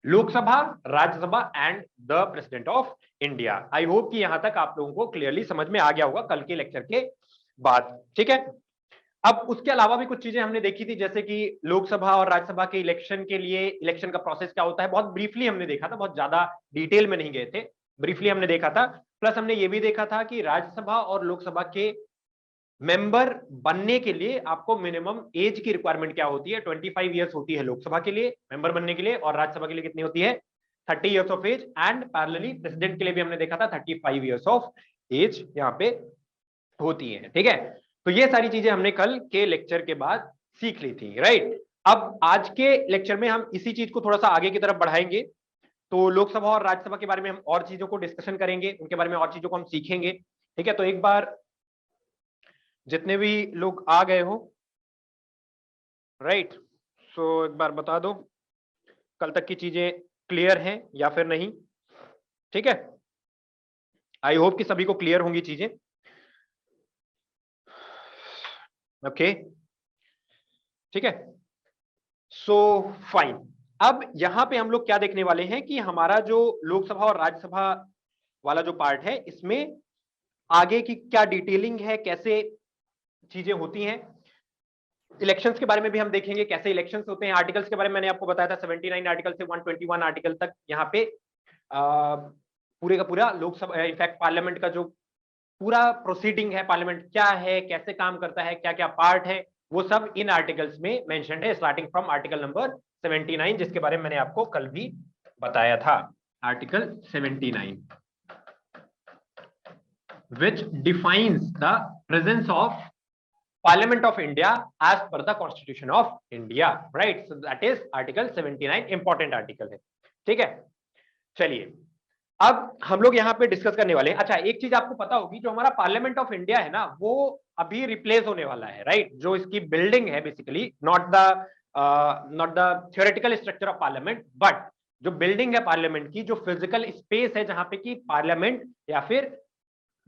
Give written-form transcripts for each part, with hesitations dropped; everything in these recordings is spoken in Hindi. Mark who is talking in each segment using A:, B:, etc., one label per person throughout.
A: Lok Sabha, Rajya Sabha and the president of India. I hope कि यहां तक आप लोगों को क्लियरली समझ में आ गया होगा कल के लेक्चर के बाद, ठीक है। अब उसके अलावा भी कुछ चीजें हमने देखी थी, जैसे कि लोकसभा और राज्यसभा के इलेक्शन के लिए इलेक्शन का प्रोसेस क्या होता है, बहुत ब्रीफली हमने देखा था, बहुत ज्यादा डिटेल में नहीं गए थे, ब्रीफली हमने देखा था। प्लस हमने ये भी देखा था कि राज्यसभा और लोकसभा के मेंबर बनने के लिए आपको मिनिमम एज की रिक्वायरमेंट क्या होती है, 25 ईयर्स होती है लोकसभा के लिए मेंबर बनने के लिए, और राज्यसभा के लिए कितनी होती है, 30 years of age. And parallelly president के लिए भी हमने देखा था 35 ईयर्स ऑफ एज यहाँ पे होती है, ठीक है। तो ये सारी चीजें हमने कल के लेक्चर के बाद सीख ली थी, राइट। अब आज के लेक्चर में हम इसी चीज को थोड़ा सा आगे की तरफ बढ़ाएंगे। तो लोकसभा और राज्यसभा के बारे में हम और चीजों को डिस्कशन करेंगे, उनके बारे में और चीजों को हम सीखेंगे, ठीक है। तो एक बार जितने भी लोग आ गए हो, राइट, सो एक बार बता दो कल तक की चीजें क्लियर हैं या फिर नहीं, ठीक है। आई होप कि सभी को क्लियर होंगी चीजें, ओके, ठीक है। So fine. अब यहां पे हम लोग क्या देखने वाले हैं कि हमारा जो लोकसभा और राज्यसभा वाला जो पार्ट है, इसमें आगे की क्या डिटेलिंग है, कैसे चीजें होती हैं। इलेक्शंस के बारे में भी हम देखेंगे, कैसे इलेक्शंस होते हैं। आर्टिकल्स के बारे में मैंने आपको बताया था, 79 आर्टिकल से 121 आर्टिकल तक यहाँ पे पूरे का पूरा लोकसभा, इनफैक्ट पार्लियामेंट का जो पूरा प्रोसीडिंग है, पार्लियामेंट क्या है, कैसे काम करता है, क्या क्या पार्ट है, वो सब इन आर्टिकल्स में मेंशन्ड है, स्टार्टिंग फ्रॉम आर्टिकल नंबर 79, जिसके बारे में मैंने आपको कल भी बताया था। Article 79 which defines the presence of Parliament of India as per the Constitution of India, right? So that is Article 79, important article है, ठीक है। चलिए अब हम लोग यहाँ पे डिस्कस करने वाले हैं। अच्छा, एक चीज आपको पता होगी, जो हमारा पार्लियामेंट ऑफ इंडिया है ना, वो अभी रिप्लेस होने वाला है, राइट। जो इसकी बिल्डिंग है, basically not the theoretical structure of parliament, but जो बिल्डिंग है पार्लियामेंट की, जो फिजिकल स्पेस है जहां पे कि पार्लियामेंट या फिर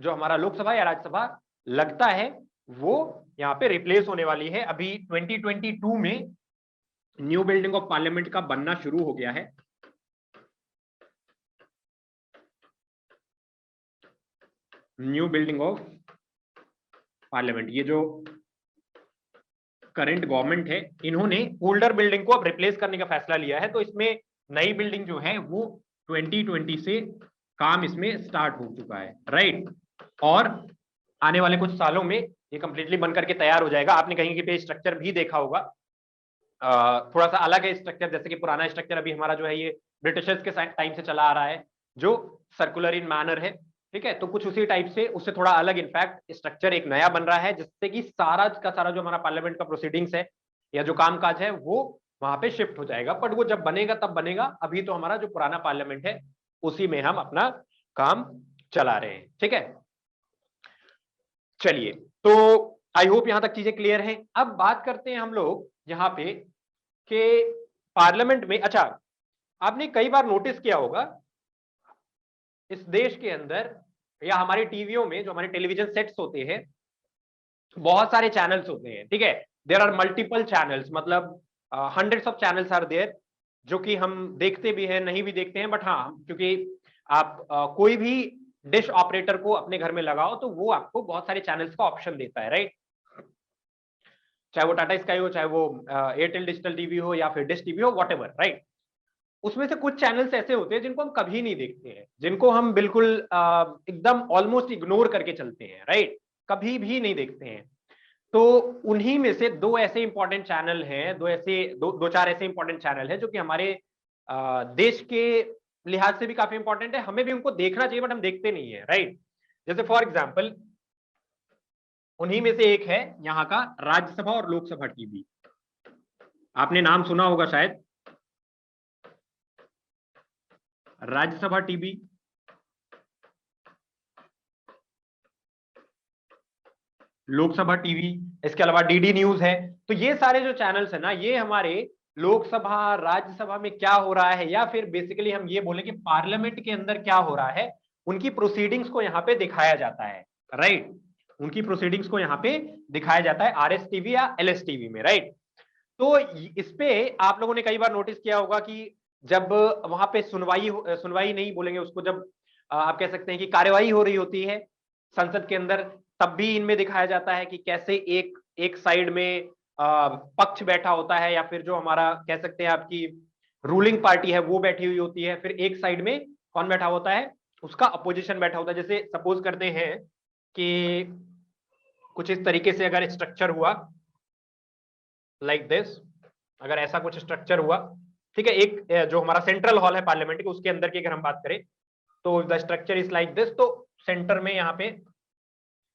A: जो हमारा लोकसभा या राज्यसभा लगता है, वो यहाँ पे रिप्लेस होने वाली है। अभी 2022 में न्यू बिल्डिंग ऑफ पार्लियामेंट का बनना शुरू हो गया है। न्यू बिल्डिंग ऑफ पार्लियामेंट, ये जो करंट गवर्नमेंट है, इन्होंने ओल्डर बिल्डिंग को अब रिप्लेस करने का फैसला लिया है। तो इसमें नई बिल्डिंग जो है वो 2020 से काम इसमें स्टार्ट हो चुका है, राइट। और आने वाले कुछ सालों में ये कंप्लीटली बनकर के तैयार हो जाएगा। आपने कहीं पे स्ट्रक्चर भी देखा होगा, थोड़ा सा अलग है स्ट्रक्चर, जैसे कि पुराना स्ट्रक्चर अभी हमारा जो है ये ब्रिटिशर्स के टाइम से चला आ रहा है, जो सर्कुलर इन मैनर है, ठीक है। तो कुछ उसी टाइप से, उससे थोड़ा अलग इनफैक्ट स्ट्रक्चर एक नया बन रहा है, जिससे कि सारा का सारा जो हमारा पार्लियामेंट का प्रोसीडिंग्स है या जो काम काज है वो वहां पे शिफ्ट हो जाएगा। बट वो जब बनेगा तब बनेगा, अभी तो हमारा जो पुराना पार्लियामेंट है उसी में हम अपना काम चला रहे हैं, ठीक है। चलिए, तो आई होप यहां तक चीजें क्लियर हैं। अब बात करते हैं हम लोग यहाँ पे कि पार्लियामेंट में, अच्छा, आपने कई बार नोटिस किया होगा इस देश के अंदर या हमारे टीवियों में, जो हमारे टेलीविजन सेट्स होते हैं, बहुत सारे चैनल्स होते हैं, ठीक है। देयर आर मल्टीपल चैनल्स, मतलब hundreds of channels are there, जो कि हम देखते भी हैं, नहीं भी देखते हैं, बट हाँ, क्योंकि आप कोई भी डिश ऑपरेटर को अपने घर में लगाओ तो वो आपको बहुत सारे चैनल्स का ऑप्शन देता है, राइट। चाहे वो टाटा स्काई हो, चाहे वो एयरटेल डिजिटल टीवी हो या फिर डिश टीवी हो, वॉटेवर, राइट। उसमें से कुछ चैनल्स ऐसे होते हैं जिनको हम कभी नहीं देखते हैं, जिनको हम बिल्कुल एकदम ऑलमोस्ट इग्नोर करके चलते हैं, राइट, कभी भी नहीं देखते हैं। तो उन्हीं में से दो ऐसे इंपॉर्टेंट चैनल हैं, दो चार ऐसे इंपॉर्टेंट चैनल हैं जो कि हमारे देश के लिहाज से भी काफी इंपॉर्टेंट है, हमें भी उनको देखना चाहिए, बट हम देखते नहीं है, राइट। जैसे फॉर एग्जाम्पल, उन्हीं में से एक है यहाँ का राज्यसभा और लोकसभा टीवी। आपने नाम सुना होगा शायद, राज्यसभा टीवी, लोकसभा टीवी, इसके अलावा डीडी न्यूज है। तो ये सारे जो चैनल्स है ना, ये हमारे लोकसभा राज्यसभा में क्या हो रहा है, या फिर बेसिकली हम ये बोले कि पार्लियामेंट के अंदर क्या हो रहा है, उनकी प्रोसीडिंग्स को यहाँ पे दिखाया जाता है, राइट। उनकी प्रोसीडिंग्स को यहाँ पे दिखाया जाता है आरएस टीवी या एलएस टीवी में, राइट। तो इस पे आप लोगों ने कई बार नोटिस किया होगा कि जब वहां पे सुनवाई नहीं बोलेंगे उसको, जब आप कह सकते हैं कि कार्यवाही हो रही होती है संसद के अंदर, तब भी इनमें दिखाया जाता है कि कैसे एक एक साइड में पक्ष बैठा होता है, या फिर जो हमारा कह सकते हैं आपकी रूलिंग पार्टी है वो बैठी हुई होती है, फिर एक साइड में कौन बैठा होता है, उसका अपोजिशन बैठा होता है। जैसे सपोज करते हैं कि कुछ इस तरीके से अगर स्ट्रक्चर हुआ लाइक दिस, अगर ऐसा कुछ स्ट्रक्चर हुआ, ठीक है, एक जो हमारा सेंट्रल हॉल है पार्लियामेंट के उसके अंदर की अगर हम बात करें, तो the structure is like this. तो सेंटर में यहाँ पे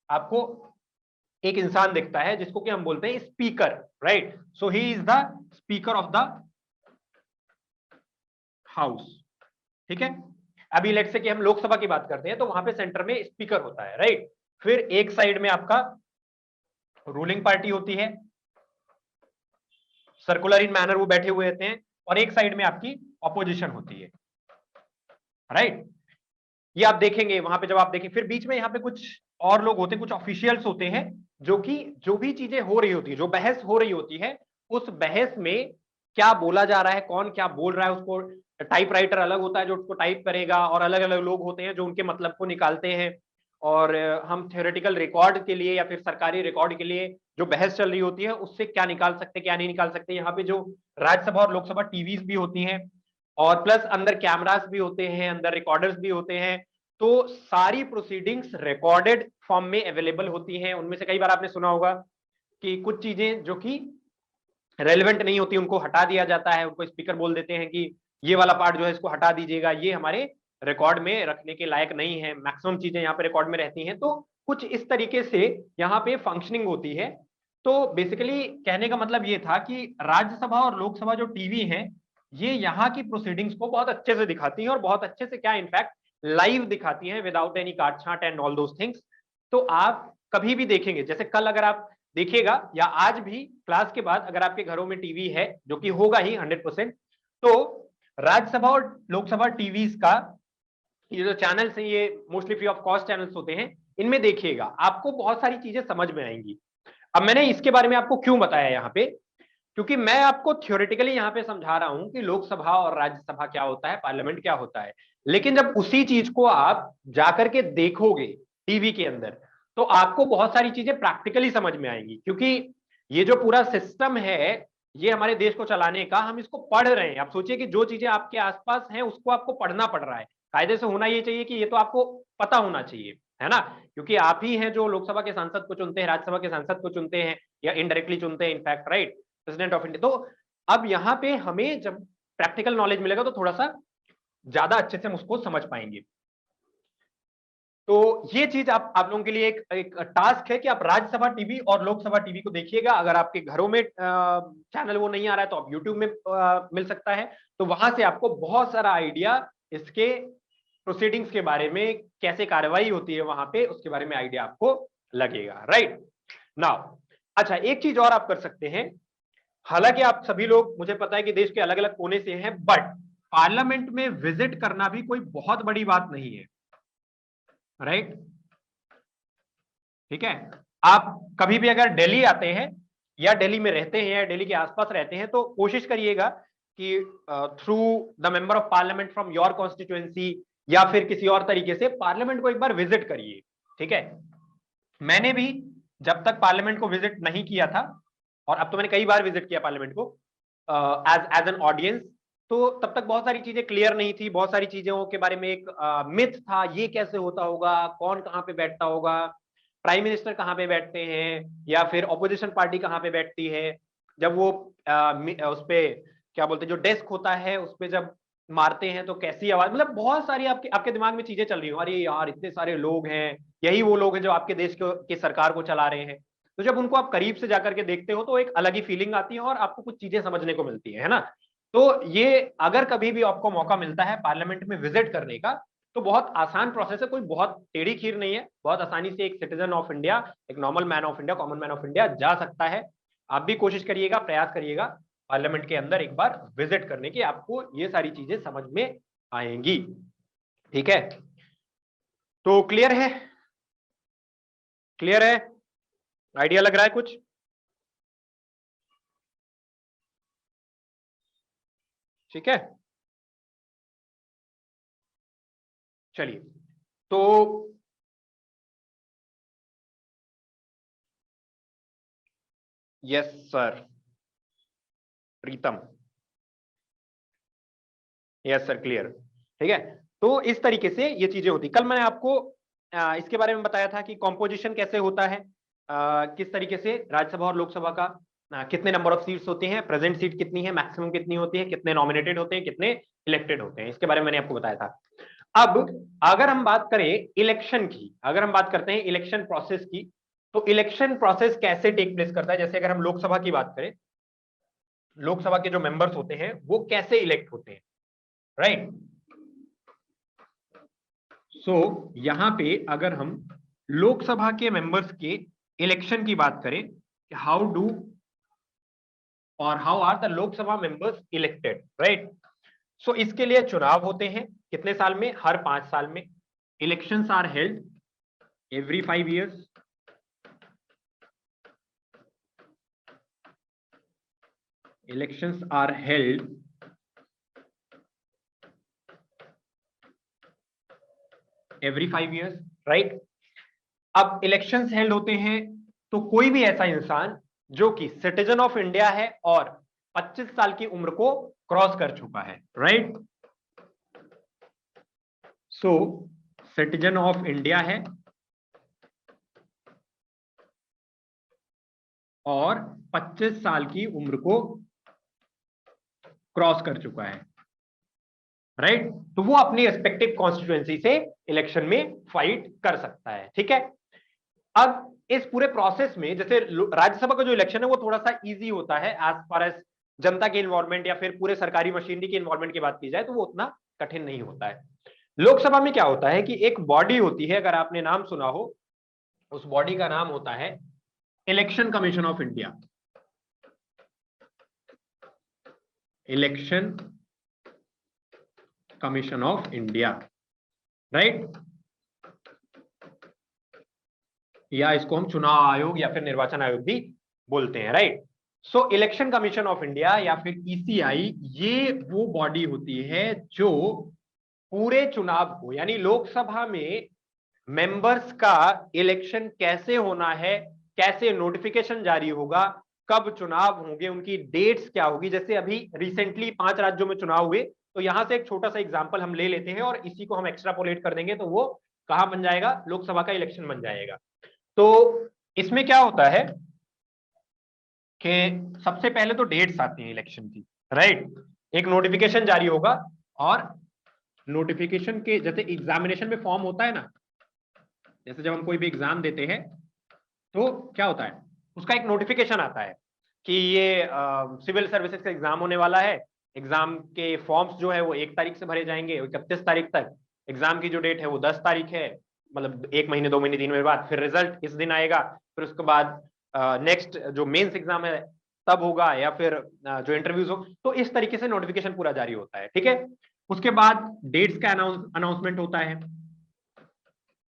A: आपको एक इंसान दिखता है जिसको कि हम बोलते हैं speaker, right. So he is the speaker of the house, ठीक है। अभी लेट से कि हम लोकसभा की बात करते हैं तो वहां पे सेंटर में स्पीकर होता है, राइट। फिर एक साइड में आपका रूलिंग पार्टी होती है, सर्कुलर इन मैनर वो बैठे हुए रहते हैं, और एक साइड में आपकी ऑपोजिशन होती है, राइट। ये आप देखेंगे वहां पे, जब आप देखें फिर बीच में यहाँ पे कुछ और लोग होते हैं, कुछ ऑफिशियल्स होते हैं, जो कि जो भी चीजें हो रही होती है, जो बहस हो रही होती है, उस बहस में क्या बोला जा रहा है, कौन क्या बोल रहा है, उसको टाइपराइटर अलग होता है जो उसको टाइप करेगा, और अलग अलग लोग होते हैं जो उनके मतलब को निकालते हैं। और हम थ्योरेटिकल रिकॉर्ड के लिए या फिर सरकारी रिकॉर्ड के लिए जो बहस चल रही होती है उससे क्या निकाल सकते क्या नहीं निकाल सकते, यहाँ पे जो राज्यसभा और लोकसभा टीवीज भी होती हैं, और प्लस अंदर कैमरास भी होते हैं, अंदर रिकॉर्डर्स भी होते हैं। तो सारी प्रोसीडिंग्स रिकॉर्डेड फॉर्म में अवेलेबल होती हैं। उनमें से कई बार आपने सुना होगा कि कुछ चीजें जो कि रेलिवेंट नहीं होती उनको हटा दिया जाता है, उनको स्पीकर बोल देते हैं कि ये वाला पार्ट जो है इसको हटा दीजिएगा, ये हमारे रिकॉर्ड में रखने के लायक नहीं है। मैक्सिमम चीजें यहाँ पे रिकॉर्ड में रहती हैं, तो कुछ इस तरीके से यहाँ पे फंक्शनिंग होती है। तो बेसिकली कहने का मतलब ये था कि राज्यसभा और लोकसभा जो टीवी है, ये यहाँ की प्रोसीडिंग्स को बहुत अच्छे से दिखाती हैं, और बहुत अच्छे से क्या इनफैक्ट लाइव दिखाती हैं, विदाउट एनी काट छांट एंड ऑल दोस थिंग्स। तो आप कभी भी देखेंगे, जैसे कल अगर आप देखिएगा या आज भी क्लास के बाद अगर आपके घरों में टीवी है, जो कि होगा ही 100%, तो राज्यसभा और लोकसभा टीवीज का ये जो चैनल्स हैं, ये mostly free of cost channels होते हैं, इनमें देखिएगा आपको बहुत सारी चीजें समझ में आएंगी। अब मैंने इसके बारे में आपको क्यों बताया यहाँ पे, क्योंकि मैं आपको थ्योरेटिकली यहाँ पे समझा रहा हूं कि लोकसभा और राज्यसभा क्या होता है, पार्लियामेंट क्या होता है, लेकिन जब उसी चीज को आप जाकर के देखोगे टीवी के अंदर, तो आपको बहुत सारी चीजें प्रैक्टिकली समझ में आएंगी। क्योंकि ये जो पूरा सिस्टम है, ये हमारे देश को चलाने का, हम इसको पढ़ रहे हैं। आप सोचिए कि जो चीजें आपके आसपास हैं उसको आपको पढ़ना पड़ रहा है। कायदे से होना ये चाहिए कि ये तो आपको पता होना चाहिए, है ना, क्योंकि आप ही हैं जो लोकसभा के सांसद को चुनते हैं, राज्यसभा के सांसद को चुनते हैं, या इनडायरेक्टली चुनते हैं in fact, right, president of India. तो अब यहाँ पे हमें जब प्रैक्टिकल नॉलेज मिलेगा तो थोड़ा सा ज्यादा अच्छे से हम उसको समझ पाएंगे। तो ये चीज आप लोगों के लिए एक टास्क है कि आप राज्यसभा टीवी और लोकसभा टीवी को देखिएगा। अगर आपके घरों में चैनल वो नहीं आ रहा है तो आप यूट्यूब में मिल सकता है, तो वहां से आपको बहुत सारा आइडिया इसके प्रोसीडिंग्स के बारे में, कैसे कार्रवाई होती है वहां पे, उसके बारे में आइडिया आपको लगेगा, राइट नाउ। अच्छा, एक चीज और आप कर सकते हैं, हालांकि आप सभी लोग, मुझे पता है कि देश के अलग अलग कोने से हैं, बट पार्लियामेंट में विजिट करना भी कोई बहुत बड़ी बात नहीं है, राइट, ठीक है। आप कभी भी अगर दिल्ली आते हैं या दिल्ली में रहते हैं या दिल्ली के आसपास रहते हैं, तो कोशिश करिएगा कि through the member of parliament from your constituency या फिर किसी और तरीके से पार्लियामेंट को एक बार विजिट करिए, ठीक है। मैंने भी जब तक पार्लियामेंट को विजिट नहीं किया था, और अब तो मैंने कई बार विजिट किया पार्लियामेंट को एज एज एन ऑडियंस, तो तब तक बहुत सारी चीजें क्लियर नहीं थी, बहुत सारी चीजों के बारे में एक मिथ था, ये कैसे होता होगा, कौन कहाँ पे बैठता होगा, प्राइम मिनिस्टर कहाँ पे बैठते हैं, या फिर ऑपोजिशन पार्टी कहाँ पे बैठती है, जब वो उस पे क्या बोलते हैं, जो डेस्क होता है उस पे जब मारते हैं तो कैसी आवाज, मतलब बहुत सारी आपके आपके दिमाग में चीजें चल रही हो, अरे यार इतने सारे लोग हैं, यही वो लोग हैं जो आपके देश की सरकार को चला रहे हैं। तो जब उनको आप करीब से जाकर के देखते हो तो एक अलग ही फीलिंग आती है, और आपको कुछ चीजें समझने को मिलती है ना। तो ये अगर कभी भी आपको मौका मिलता है पार्लियामेंट में विजिट करने का, तो बहुत आसान प्रोसेस है, कोई बहुत टेढ़ी खीर नहीं है, बहुत आसानी से एक सिटीजन ऑफ इंडिया, एक normal man of India, common man of India जा सकता है। आप भी कोशिश करिएगा, प्रयास करिएगा पार्लियामेंट के अंदर एक बार विजिट करने की, आपको ये सारी चीजें समझ में आएंगी, ठीक है। तो क्लियर है, क्लियर है, आइडिया लग रहा है कुछ, ठीक है। चलिए, तो यस सर प्रीतम, यस सर क्लियर, ठीक है। तो इस तरीके से ये चीजें होती। कल मैंने आपको इसके बारे में बताया था कि कॉम्पोजिशन कैसे होता है, किस तरीके से राज्यसभा और लोकसभा का कितने नंबर ऑफ सीट्स होती हैं, प्रेजेंट सीट कितनी है, मैक्सिमम कितनी होती है, कितने नॉमिनेटेड होते हैं, कितने इलेक्टेड होते हैं, इसके बारे में मैंने आपको बताया था। अब अगर हम बात करें इलेक्शन की, अगर हम बात करते हैं इलेक्शन प्रोसेस की, तो इलेक्शन प्रोसेस कैसे टेक प्लेस करता है। जैसे अगर हम लोकसभा की बात करें, लोकसभा के जो मेंबर्स होते हैं वो कैसे इलेक्ट होते हैं, राइट। सो यहां पे अगर हम लोकसभा के मेंबर्स के इलेक्शन की बात करें, हाउ डू और how are the Lok Sabha members elected, right. So इसके लिए चुनाव होते हैं कितने साल में, हर 5 साल में। Elections are held every 5 years। Elections are held every 5 years, right. अब इलेक्शंस हेल्ड होते हैं तो कोई भी ऐसा इंसान जो कि सिटीजन ऑफ इंडिया है और 25 साल की उम्र को क्रॉस कर चुका है, right. So citizen of India है और 25 साल की उम्र को क्रॉस कर चुका है, राइट। तो वो अपनी रिस्पेक्टिव कॉन्स्टिट्यूएंसी से इलेक्शन में फाइट कर सकता है, ठीक है। अब इस पूरे प्रोसेस में जैसे राज्यसभा का जो इलेक्शन है वो थोड़ा सा इजी होता है एज फार एज जनता के इन्वॉल्वमेंट या फिर पूरे सरकारी मशीनरी के इन्वॉल्वमेंट की बात की जाए तो वो उतना कठिन नहीं होता है। लोकसभा में क्या होता है कि एक बॉडी होती है, अगर आपने नाम सुना हो, उस बॉडी का नाम होता है election commission of India. Election commission of India, right. या इसको हम चुनाव आयोग या फिर निर्वाचन आयोग भी बोलते हैं, right. So election commission of India या फिर ईसीआई, ये वो बॉडी होती है जो पूरे चुनाव को, यानी लोकसभा में मेंबर्स का इलेक्शन कैसे होना है, कैसे नोटिफिकेशन जारी होगा, कब चुनाव होंगे, उनकी डेट्स क्या होगी। जैसे अभी रिसेंटली 5 राज्यों में चुनाव हुए, तो यहां से एक छोटा सा एग्जांपल हम ले लेते हैं और इसी को हम एक्स्ट्रापोलेट कर देंगे तो वो कहां बन जाएगा, लोकसभा का इलेक्शन बन जाएगा। तो इसमें क्या होता है कि सबसे पहले तो डेट्स आती हैं इलेक्शन की, राइट। एक नोटिफिकेशन जारी होगा और नोटिफिकेशन के जैसे एग्जामिनेशन में फॉर्म होता है ना, जैसे जब हम कोई भी एग्जाम देते हैं तो क्या होता है, उसका एक नोटिफिकेशन आता है कि ये सिविल सर्विसेज का एग्जाम होने वाला है। एग्जाम के फॉर्म्स जो है वो 1 तारीख से भरे जाएंगे 31 तारीख तक। एग्जाम की जो डेट है वो 10 तारीख है, मतलब 1 महीने 2 महीने 3 महीने बाद। फिर रिजल्ट इस दिन आएगा, फिर उसके बाद नेक्स्ट जो मेंस एग्जाम है तब होगा, या फिर जो इंटरव्यूज हो। तो इस तरीके से नोटिफिकेशन पूरा जारी होता है, ठीक है। उसके बाद डेट्स का अनाउंसमेंट होता है,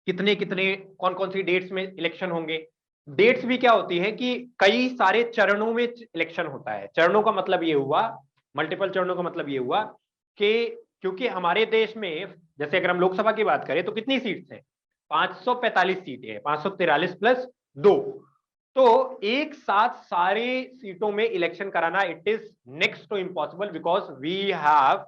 A: कितने कितने कौन कौन सी डेट्स में इलेक्शन होंगे। डेट्स भी क्या होती है कि कई सारे चरणों में इलेक्शन होता है। चरणों का मतलब ये हुआ, मल्टीपल चरणों का मतलब ये हुआ कि क्योंकि हमारे देश में जैसे अगर हम लोकसभा की बात करें तो कितनी सीट्स है, 545 सीटें हैं, 543 प्लस 2। तो एक साथ सारे सीटों में इलेक्शन कराना it is next to impossible because we have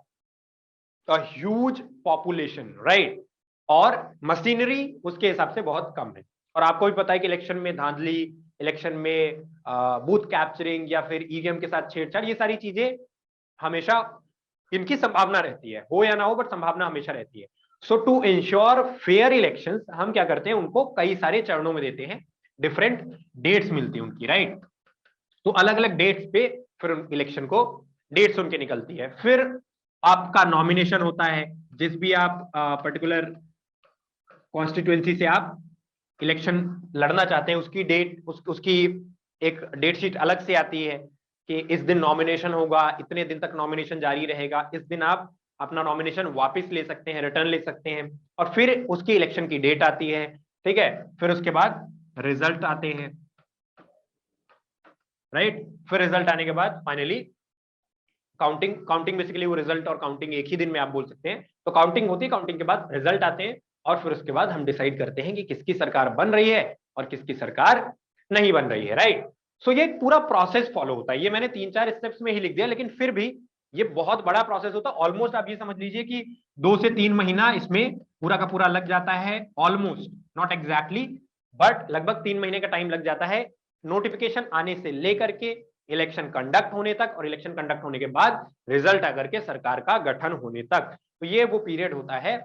A: a huge population, right. और मशीनरी उसके हिसाब से बहुत कम है। और आपको भी पता है कि इलेक्शन में धांधली, इलेक्शन में बूथ कैप्चरिंग या फिर ईवीएम के साथ छेड़छाड़, ये सारी चीजें हमेशा इनकी संभावना रहती है, हो या ना हो बट संभावना हमेशा रहती है। सो टू इंश्योर फेयर इलेक्शंस हम क्या करते हैं, उनको कई सारे चरणों में देते हैं, डिफरेंट डेट्स मिलती है उनकी, राइट। तो अलग अलग डेट्स पे फिर इलेक्शन को डेट्स उनके निकलती है। फिर आपका नॉमिनेशन होता है, जिस भी आप पर्टिकुलर कॉन्स्टिट्यूएंसी से आप इलेक्शन लड़ना चाहते हैं उसकी डेट उसकी एक डेट शीट अलग से आती है कि इस दिन नॉमिनेशन होगा, इतने दिन तक नॉमिनेशन जारी रहेगा, इस दिन आप अपना नॉमिनेशन वापस ले सकते हैं, रिटर्न ले सकते हैं। और फिर उसकी इलेक्शन की डेट आती है, ठीक है। फिर उसके बाद रिजल्ट आते हैं, राइट। फिर रिजल्ट आने के बाद फाइनली काउंटिंग बेसिकली वो रिजल्ट और काउंटिंग एक ही दिन में आप बोल सकते हैं। तो काउंटिंग होती है, काउंटिंग के बाद रिजल्ट आते हैं और फिर उसके बाद हम डिसाइड करते हैं कि किसकी सरकार बन रही है और किसकी सरकार नहीं बन रही है, राइट। सो ये पूरा प्रोसेस फॉलो होता है। ये मैंने 3-4 स्टेप्स में ही लिख दिया, लेकिन फिर भी ये बहुत बड़ा प्रोसेस होता है। ऑलमोस्ट आप ये समझ लीजिए कि 2 से 3 महीना इसमें पूरा का पूरा लग जाता है, ऑलमोस्ट, नॉट एग्जैक्टली, बट लगभग 3 महीने का टाइम लग जाता है नोटिफिकेशन आने से लेकर के इलेक्शन कंडक्ट होने तक, और इलेक्शन कंडक्ट होने के बाद रिजल्ट आकर के सरकार का गठन होने तक। तो ये वो पीरियड होता है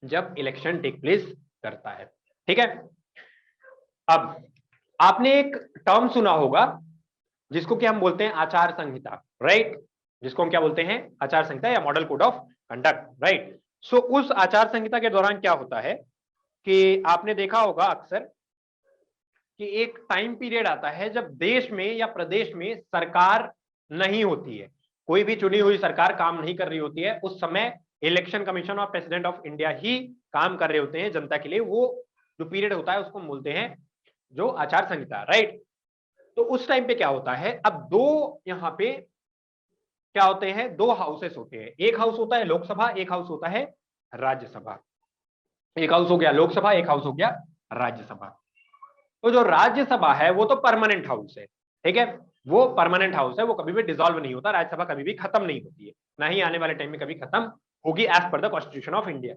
A: जब इलेक्शन टेक प्लेस करता है, ठीक है। अब आपने एक टर्म सुना होगा जिसको कि हम बोलते हैं आचार संहिता, राइट, जिसको हम क्या बोलते हैं, आचार संहिता या model code of conduct, right. So उस आचार संहिता के दौरान क्या होता है कि आपने देखा होगा अक्सर कि एक टाइम पीरियड आता है जब देश में या प्रदेश में सरकार नहीं होती है, कोई भी चुनी हुई सरकार काम नहीं कर रही होती है, उस समय इलेक्शन कमीशन और प्रेसिडेंट ऑफ इंडिया ही काम कर रहे होते हैं जनता के लिए। वो जो पीरियड होता है उसको बोलते हैं जो आचार संहिता, राइट। तो उस टाइम पे क्या होता है, अब दो यहां पे क्या होते हैं, दो हाउसेस होते हैं, एक हाउस होता है लोकसभा, एक हाउस होता है राज्यसभा। एक हाउस हो गया लोकसभा, एक हाउस हो गया राज्यसभा। तो जो राज्यसभा है वो तो परमानेंट हाउस है, ठीक है, वो परमानेंट हाउस है, वो कभी भी डिसॉल्व नहीं होता, राज्यसभा कभी भी खत्म नहीं होती है, ना ही आने वाले टाइम में कभी खत्म होगी as per the constitution of India.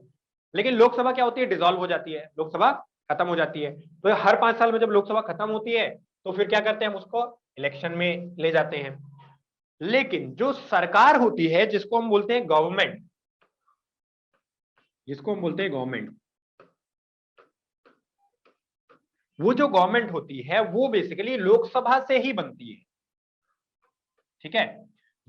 A: लेकिन लोकसभा क्या होती है, डिसॉल्व हो जाती है, लोकसभा खत्म हो जाती है। तो हर 5 साल में जब लोकसभा खत्म होती है तो फिर क्या करते हैं, हम उसको इलेक्शन में ले जाते हैं। लेकिन जो सरकार होती है, जिसको हम बोलते हैं गवर्नमेंट, जिसको हम बोलते हैं गवर्नमेंट, वो जो गवर्नमेंट होती है वो बेसिकली लोकसभा से ही बनती है, ठीक है।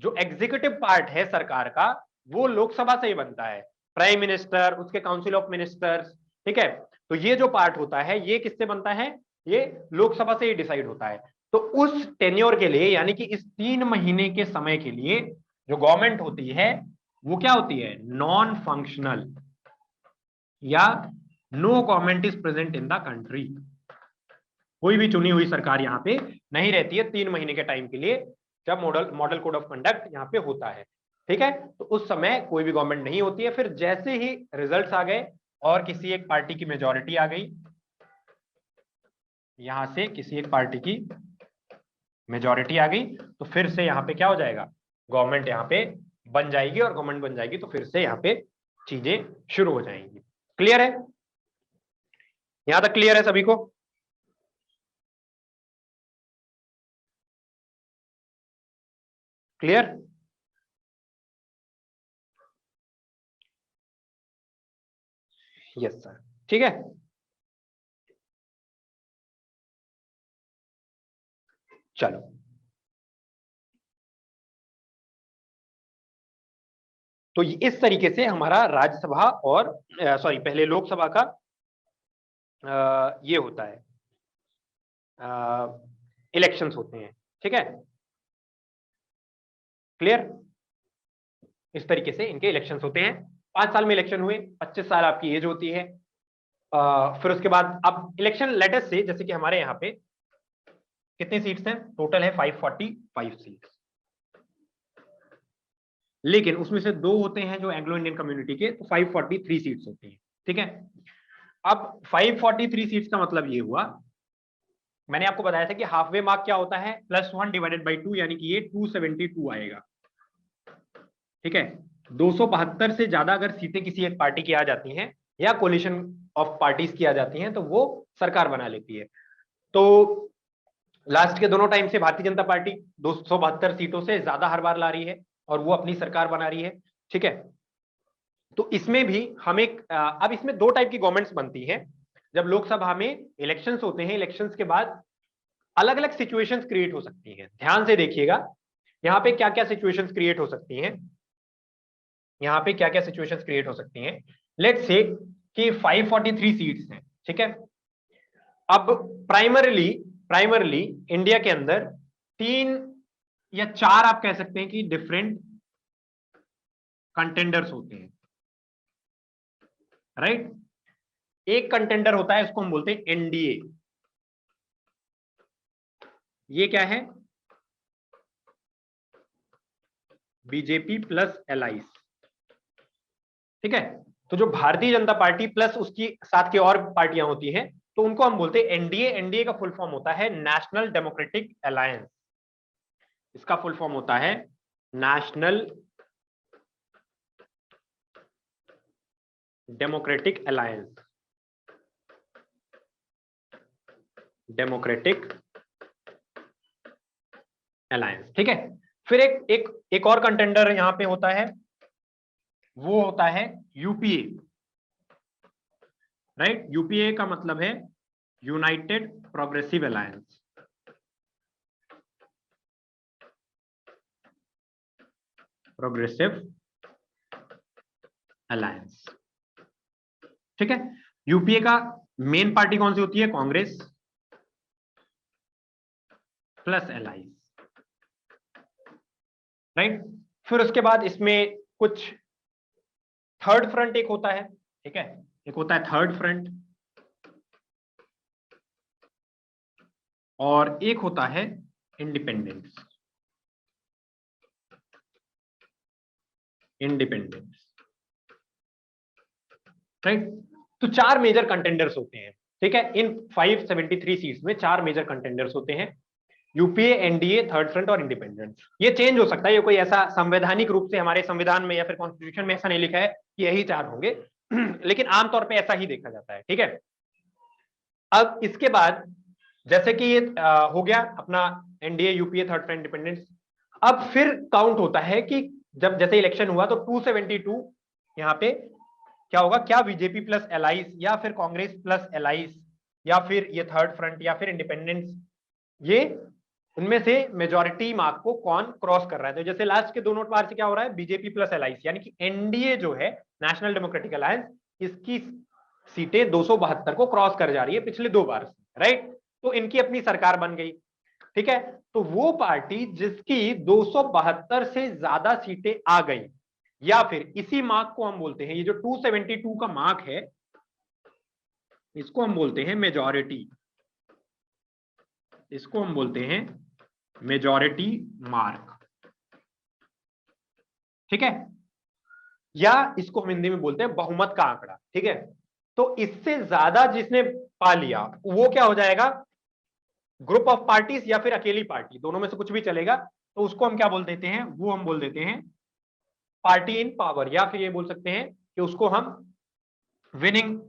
A: जो एग्जीक्यूटिव पार्ट है सरकार का वो लोकसभा से ही बनता है, प्राइम मिनिस्टर, उसके काउंसिल ऑफ मिनिस्टर्स, ठीक है। तो ये जो पार्ट होता है ये किससे बनता है, ये लोकसभा से ही डिसाइड होता है। तो उस टेन्योर के लिए, यानी कि इस 3 महीने के समय के लिए जो गवर्नमेंट होती है वो क्या होती है, नॉन फंक्शनल, या no government is present in the country. कोई भी चुनी हुई सरकार यहाँ पे नहीं रहती है 3 महीने के टाइम के लिए, जब मॉडल कोड ऑफ कंडक्ट यहाँ पे होता है, ठीक है। तो उस समय कोई भी गवर्नमेंट नहीं होती है। फिर जैसे ही रिजल्ट्स आ गए और किसी एक पार्टी की मेजोरिटी आ गई, यहां से किसी एक पार्टी की मेजोरिटी आ गई, तो फिर से यहाँ पे क्या हो जाएगा, गवर्नमेंट यहाँ पे बन जाएगी, और गवर्नमेंट बन जाएगी तो फिर से यहाँ पे चीजें शुरू हो जाएंगी। क्लियर है, यहां तक क्लियर है सभी को? क्लियर? यस सर, ठीक है। चलो, तो इस तरीके से हमारा राज्यसभा और सॉरी पहले लोकसभा का ये होता है, इलेक्शंस होते हैं, ठीक है। क्लियर? इस तरीके से इनके इलेक्शंस होते हैं। 5 साल में इलेक्शन हुए, 25 साल आपकी एज होती है। फिर उसके बाद अब इलेक्शन लेटेस्ट से, जैसे कि हमारे यहाँ पे कितनी सीट्स हैं, टोटल है 545 सीट्स, लेकिन उसमें से 2 होते हैं जो एंग्लो इंडियन कम्युनिटी के, तो 543 सीट्स होती हैं, ठीक है। अब 543 सीट्स का मतलब ये हुआ, मैंने आपको बताया था कि हाफवे मार्क क्या होता है, +1 डिवाइडेड बाई 2, यानी कि ये 272 आएगा, ठीक है। 272 से ज्यादा अगर सीटें किसी एक पार्टी की आ जाती हैं या कोलिशन ऑफ पार्टीज की आ जाती हैं तो वो सरकार बना लेती है। तो लास्ट के दोनों टाइम से भारतीय जनता पार्टी 272 सीटों से ज्यादा हर बार ला रही है और वो अपनी सरकार बना रही है, ठीक है। तो इसमें भी हम एक अब इसमें 2 टाइप की गवर्नमेंट्स बनती हैं। जब लोकसभा में इलेक्शंस होते हैं, इलेक्शंस के बाद अलग अलग सिचुएशंस क्रिएट हो सकती हैं। ध्यान से देखिएगा यहाँ पे क्या क्या सिचुएशंस क्रिएट हो सकती हैं, यहाँ पे क्या क्या सिचुएशंस क्रिएट हो सकती हैं। लेट्स से कि 543 सीट्स हैं, ठीक है। अब प्राइमरली इंडिया के अंदर 3 या 4 आप कह सकते हैं कि डिफरेंट कंटेंडर्स होते हैं, राइट। एक कंटेंडर होता है, इसको हम बोलते हैं एनडीए। ये क्या है, बीजेपी प्लस एलाइज, ठीक है। तो जो भारतीय जनता पार्टी प्लस उसकी साथ की और पार्टियां होती हैं तो उनको हम बोलते हैं एनडीए। एनडीए का फुल फॉर्म होता है नेशनल डेमोक्रेटिक अलायंस। इसका फुल फॉर्म होता है national democratic alliance, democratic alliance, ठीक है। फिर एक और कंटेंडर यहां पे होता है, वो होता है यूपीए, राइट। यूपीए का मतलब है United progressive alliance, progressive alliance, ठीक है। यूपीए का मेन पार्टी कौन सी होती है? Congress plus allies, right. फिर उसके बाद इसमें कुछ थर्ड फ्रंट एक होता है, ठीक है। एक होता है थर्ड फ्रंट और एक होता है इंडिपेंडेंस, राइट। तो चार मेजर कंटेंडर्स होते हैं, ठीक है। इन 573 सीट्स में चार मेजर कंटेंडर्स होते हैं, यूपीए, एनडीए, थर्ड फ्रंट और इंडिपेंडेंस। ये चेंज हो सकता है, ये कोई ऐसा संवैधानिक रूप से हमारे संविधान में या फिर कॉन्स्टिट्यूशन में ऐसा नहीं लिखा है कि यही चार होंगे लेकिन आमतौर पे ऐसा ही देखा जाता है, ठीक है। अब इसके बाद जैसे कि ये हो गया अपना NDA, UPA, third front, independence. अब फिर काउंट होता है कि जब जैसे इलेक्शन हुआ तो 272 यहाँ पे क्या होगा, क्या बीजेपी प्लस एलाइज या फिर कांग्रेस प्लस एलाइज या फिर ये थर्ड फ्रंट या फिर इंडिपेंडेंस, ये उनमें से मेजॉरिटी मार्क को कौन क्रॉस कर रहा है। तो जैसे लास्ट के दोनों बार से क्या हो रहा है, बीजेपी प्लस एलाइज यानी कि एनडीए जो है नेशनल डेमोक्रेटिक अलायंस, इसकी सीटें 272 को क्रॉस कर जा रही है पिछले दो बार से, राइट। तो इनकी अपनी सरकार बन गई, ठीक है। तो वो पार्टी जिसकी 272 से ज्यादा सीटें आ गई या फिर इसी मार्क को हम बोलते हैं, ये जो 272 का मार्क है इसको हम बोलते हैं मेजॉरिटी, इसको हम बोलते हैं मेजॉरिटी मार्क, ठीक है। या इसको हम हिंदी में बोलते हैं बहुमत का आंकड़ा, ठीक है। तो इससे ज्यादा जिसने पा लिया वो क्या हो जाएगा, ग्रुप ऑफ पार्टीज या फिर अकेली पार्टी, दोनों में से कुछ भी चलेगा। तो उसको हम क्या बोल देते हैं, वो हम बोल देते हैं पार्टी इन पावर, या फिर ये बोल सकते हैं कि उसको हम विनिंग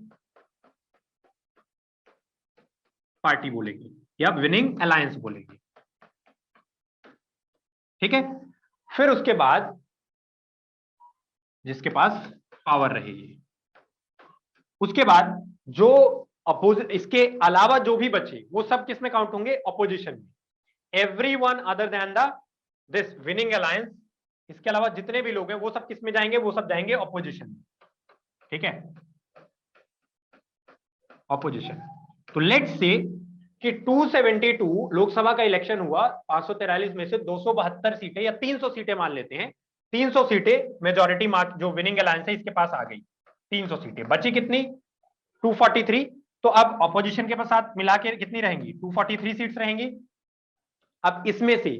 A: पार्टी बोलेंगे या विनिंग अलायंस बोलेंगे, ठीक है। फिर उसके बाद जिसके पास पावर रहेगी, उसके बाद जो अपोजिट, इसके अलावा जो भी बचे वो सब किस में काउंट होंगे, ऑपोजिशन में। Everyone other than the this winning alliance, इसके अलावा जितने भी लोग हैं वो सब किस में जाएंगे, वो सब जाएंगे ऑपोजिशन में, ठीक है, ऑपोजिशन। तो लेट्स से कि 272 लोकसभा का इलेक्शन हुआ, 543 में से 272 सीटें या 300 सीटें मान लेते हैं, 300 सीटें मेजॉरिटी मार्क जो विनिंग अलायंस है इसके पास आ गई, 300 सीटें बची कितनी, 243। तो अब ऑपोजिशन के साथ मिला के कितनी रहेंगी, 243 सीट्स रहेंगी। अब इसमें से